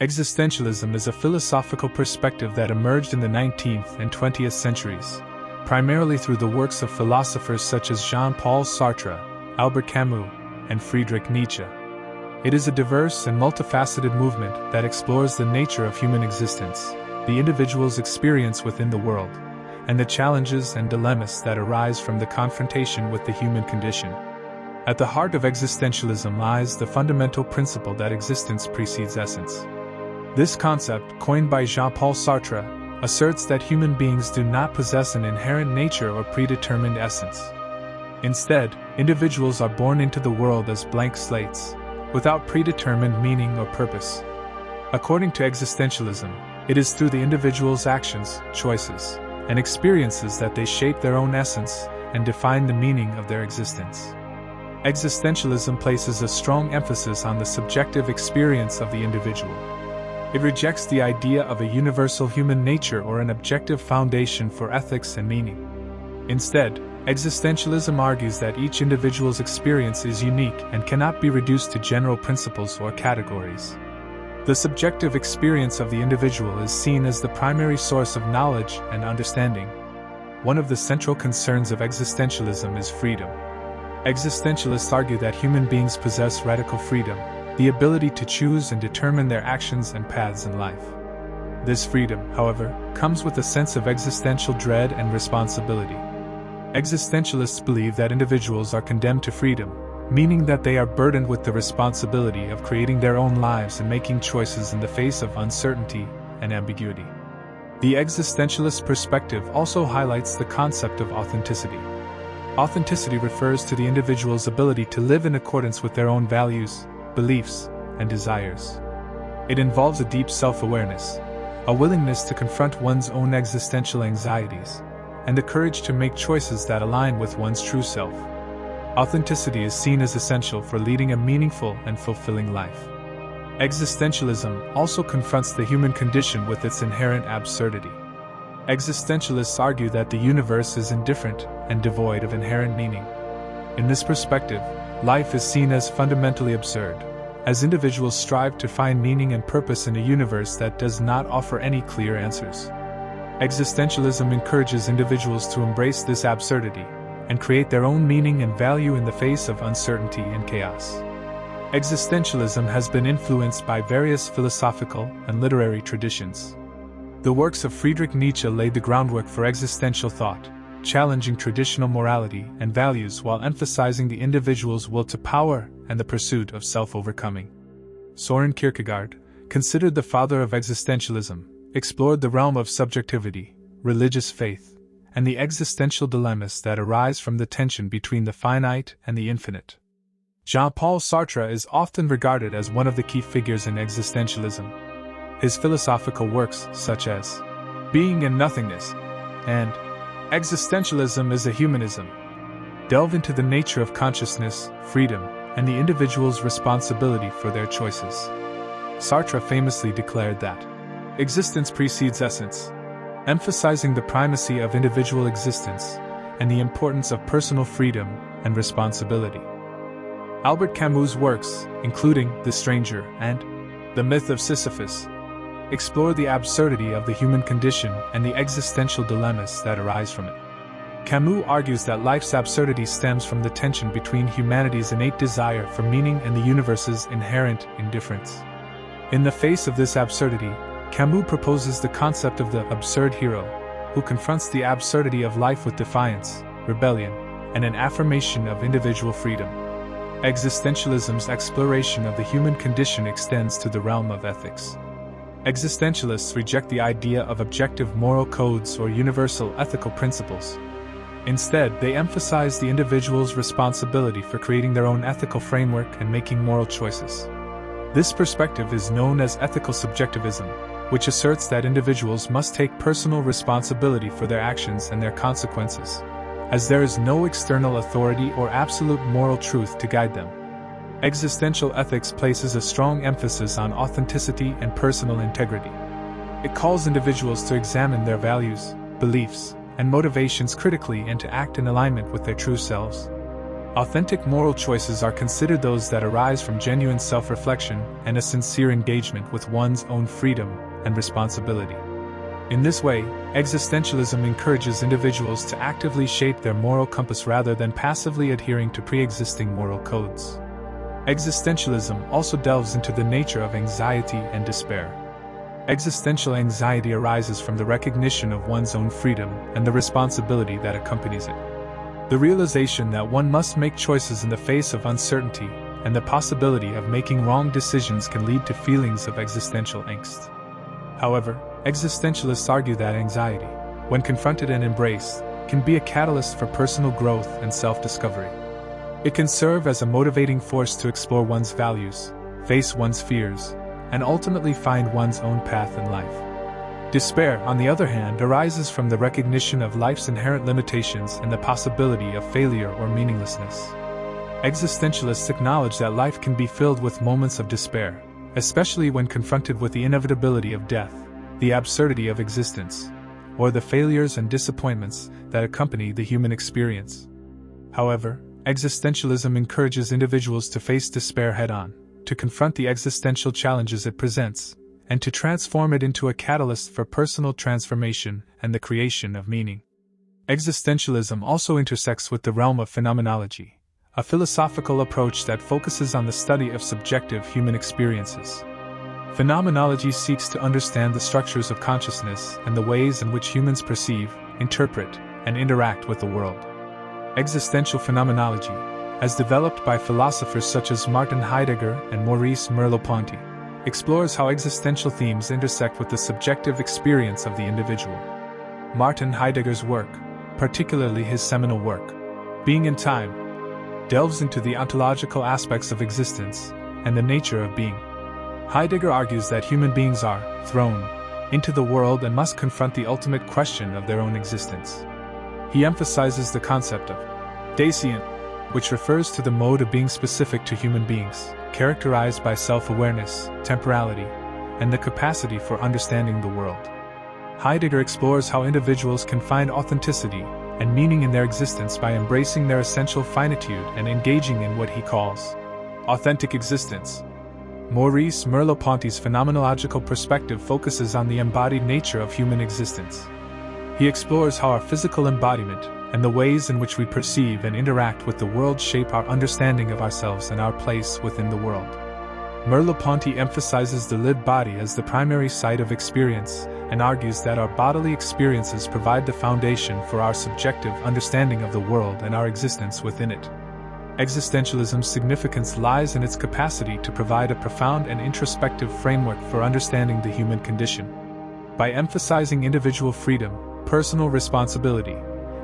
Existentialism is a philosophical perspective that emerged in the 19th and 20th centuries, primarily through the works of philosophers such as Jean-Paul Sartre, Albert Camus, and Friedrich Nietzsche. It is a diverse and multifaceted movement that explores the nature of human existence, the individual's experience within the world, and the challenges and dilemmas that arise from the confrontation with the human condition. At the heart of existentialism lies the fundamental principle that existence precedes essence. This concept, coined by Jean-Paul Sartre, asserts that human beings do not possess an inherent nature or predetermined essence. Instead, individuals are born into the world as blank slates, without predetermined meaning or purpose. According to existentialism, it is through the individual's actions, choices, and experiences that they shape their own essence and define the meaning of their existence. Existentialism places a strong emphasis on the subjective experience of the individual. It rejects the idea of a universal human nature or an objective foundation for ethics and meaning. Instead, existentialism argues that each individual's experience is unique and cannot be reduced to general principles or categories. The subjective experience of the individual is seen as the primary source of knowledge and understanding. One of the central concerns of existentialism is freedom. Existentialists argue that human beings possess radical freedom, the ability to choose and determine their actions and paths in life. This freedom, however, comes with a sense of existential dread and responsibility. Existentialists believe that individuals are condemned to freedom, meaning that they are burdened with the responsibility of creating their own lives and making choices in the face of uncertainty and ambiguity. The existentialist perspective also highlights the concept of authenticity. Authenticity refers to the individual's ability to live in accordance with their own values, beliefs, and desires. It involves a deep self-awareness, a willingness to confront one's own existential anxieties, and the courage to make choices that align with one's true self. Authenticity is seen as essential for leading a meaningful and fulfilling life. Existentialism also confronts the human condition with its inherent absurdity. Existentialists argue that the universe is indifferent and devoid of inherent meaning. In this perspective, life is seen as fundamentally absurd, as individuals strive to find meaning and purpose in a universe that does not offer any clear answers. Existentialism encourages individuals to embrace this absurdity and create their own meaning and value in the face of uncertainty and chaos. Existentialism has been influenced by various philosophical and literary traditions. The works of Friedrich Nietzsche laid the groundwork for existential thought, challenging traditional morality and values while emphasizing the individual's will to power and the pursuit of self-overcoming. Søren Kierkegaard, considered the father of existentialism, explored the realm of subjectivity, religious faith, and the existential dilemmas that arise from the tension between the finite and the infinite. Jean-Paul Sartre is often regarded as one of the key figures in existentialism. His philosophical works, such as Being and Nothingness and Existentialism is a Humanism, delve into the nature of consciousness, freedom, and the individual's responsibility for their choices. Sartre famously declared that existence precedes essence, emphasizing the primacy of individual existence and the importance of personal freedom and responsibility. Albert Camus' works, including The Stranger and The Myth of Sisyphus, explore the absurdity of the human condition and the existential dilemmas that arise from it. Camus argues that life's absurdity stems from the tension between humanity's innate desire for meaning and the universe's inherent indifference. In the face of this absurdity, Camus proposes the concept of the absurd hero, who confronts the absurdity of life with defiance, rebellion, and an affirmation of individual freedom. Existentialism's exploration of the human condition extends to the realm of ethics. Existentialists reject the idea of objective moral codes or universal ethical principles. Instead, they emphasize the individual's responsibility for creating their own ethical framework and making moral choices. This perspective is known as ethical subjectivism, which asserts that individuals must take personal responsibility for their actions and their consequences, as there is no external authority or absolute moral truth to guide them. Existential ethics places a strong emphasis on authenticity and personal integrity. It calls individuals to examine their values, beliefs, and motivations critically and to act in alignment with their true selves. Authentic moral choices are considered those that arise from genuine self-reflection and a sincere engagement with one's own freedom and responsibility. In this way, existentialism encourages individuals to actively shape their moral compass rather than passively adhering to pre-existing moral codes. Existentialism also delves into the nature of anxiety and despair. Existential anxiety arises from the recognition of one's own freedom and the responsibility that accompanies it. The realization that one must make choices in the face of uncertainty and the possibility of making wrong decisions can lead to feelings of existential angst. However, existentialists argue that anxiety, when confronted and embraced, can be a catalyst for personal growth and self-discovery. It can serve as a motivating force to explore one's values, face one's fears, and ultimately find one's own path in life. Despair, on the other hand, arises from the recognition of life's inherent limitations and the possibility of failure or meaninglessness. Existentialists acknowledge that life can be filled with moments of despair, especially when confronted with the inevitability of death, the absurdity of existence, or the failures and disappointments that accompany the human experience. However, existentialism encourages individuals to face despair head-on, to confront the existential challenges it presents, and to transform it into a catalyst for personal transformation and the creation of meaning. Existentialism also intersects with the realm of phenomenology, a philosophical approach that focuses on the study of subjective human experiences. Phenomenology seeks to understand the structures of consciousness and the ways in which humans perceive, interpret, and interact with the world. Existential phenomenology, as developed by philosophers such as Martin Heidegger and Maurice Merleau-Ponty, explores how existential themes intersect with the subjective experience of the individual. Martin Heidegger's work, particularly his seminal work, Being in Time, delves into the ontological aspects of existence and the nature of being. Heidegger argues that human beings are thrown into the world and must confront the ultimate question of their own existence. He emphasizes the concept of Dasein, which refers to the mode of being specific to human beings, characterized by self-awareness, temporality, and the capacity for understanding the world. Heidegger explores how individuals can find authenticity and meaning in their existence by embracing their essential finitude and engaging in what he calls authentic existence. Maurice Merleau-Ponty's phenomenological perspective focuses on the embodied nature of human existence. He explores how our physical embodiment and the ways in which we perceive and interact with the world shape our understanding of ourselves and our place within the world. Merleau-Ponty emphasizes the lived body as the primary site of experience and argues that our bodily experiences provide the foundation for our subjective understanding of the world and our existence within it. Existentialism's significance lies in its capacity to provide a profound and introspective framework for understanding the human condition. By emphasizing individual freedom, personal responsibility,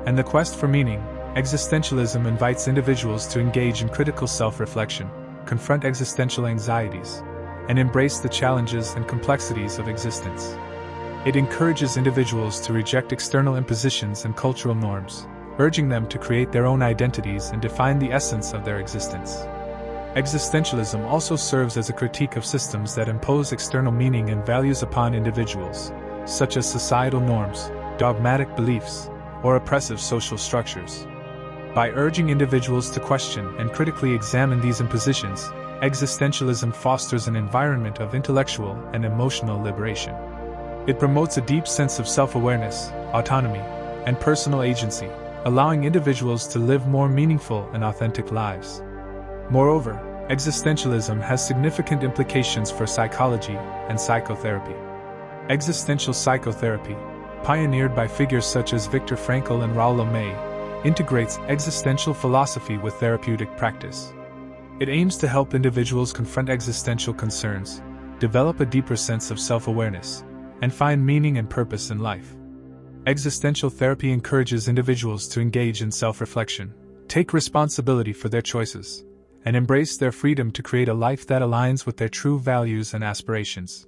and the quest for meaning, existentialism invites individuals to engage in critical self-reflection, confront existential anxieties, and embrace the challenges and complexities of existence. It encourages individuals to reject external impositions and cultural norms, urging them to create their own identities and define the essence of their existence. Existentialism also serves as a critique of systems that impose external meaning and values upon individuals, such as societal norms, dogmatic beliefs, or oppressive social structures. By urging individuals to question and critically examine these impositions, existentialism fosters an environment of intellectual and emotional liberation. It promotes a deep sense of self-awareness, autonomy, and personal agency, allowing individuals to live more meaningful and authentic lives. Moreover, existentialism has significant implications for psychology and psychotherapy. Existential psychotherapy, pioneered by figures such as Viktor Frankl and Rollo May, integrates existential philosophy with therapeutic practice. It aims to help individuals confront existential concerns, develop a deeper sense of self-awareness, and find meaning and purpose in life. Existential therapy encourages individuals to engage in self-reflection, take responsibility for their choices, and embrace their freedom to create a life that aligns with their true values and aspirations.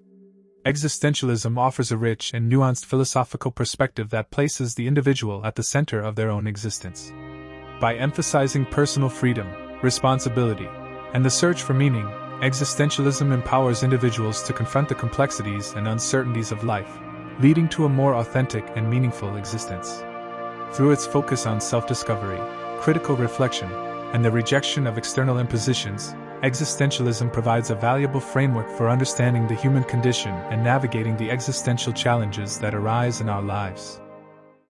Existentialism offers a rich and nuanced philosophical perspective that places the individual at the center of their own existence. By emphasizing personal freedom, responsibility, and the search for meaning, existentialism empowers individuals to confront the complexities and uncertainties of life, leading to a more authentic and meaningful existence. Through its focus on self-discovery, critical reflection, and the rejection of external impositions, existentialism provides a valuable framework for understanding the human condition and navigating the existential challenges that arise in our lives.